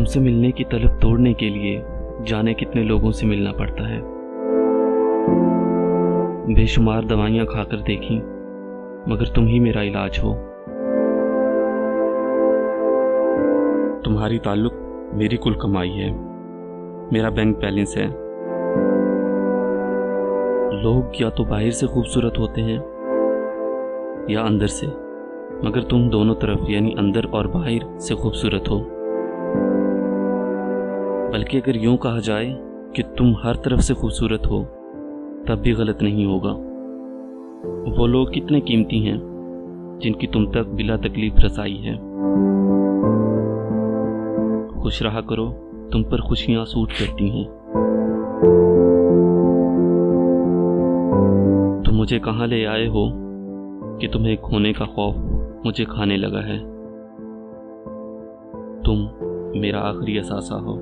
तुमसे मिलने की तलब तोड़ने के लिए जाने कितने लोगों से मिलना पड़ता है। बेशुमार दवाइयाँ खाकर देखी, मगर तुम ही मेरा इलाज हो। तुम्हारी ताल्लुक मेरी कुल कमाई है, मेरा बैंक बैलेंस है। लोग या तो बाहर से खूबसूरत होते हैं या अंदर से, मगर तुम दोनों तरफ यानी अंदर और बाहर से खूबसूरत हो। बल्कि अगर यूं कहा जाए कि तुम हर तरफ से खूबसूरत हो तब भी गलत नहीं होगा। वो लोग कितने कीमती हैं जिनकी तुम तक बिला तकलीफ रसाई है। खुश रहा करो, तुम पर खुशियां सूट करती हैं। तुम मुझे कहाँ ले आए हो कि तुम्हें खोने का खौफ मुझे खाने लगा है। तुम मेरा आखिरी असासा हो।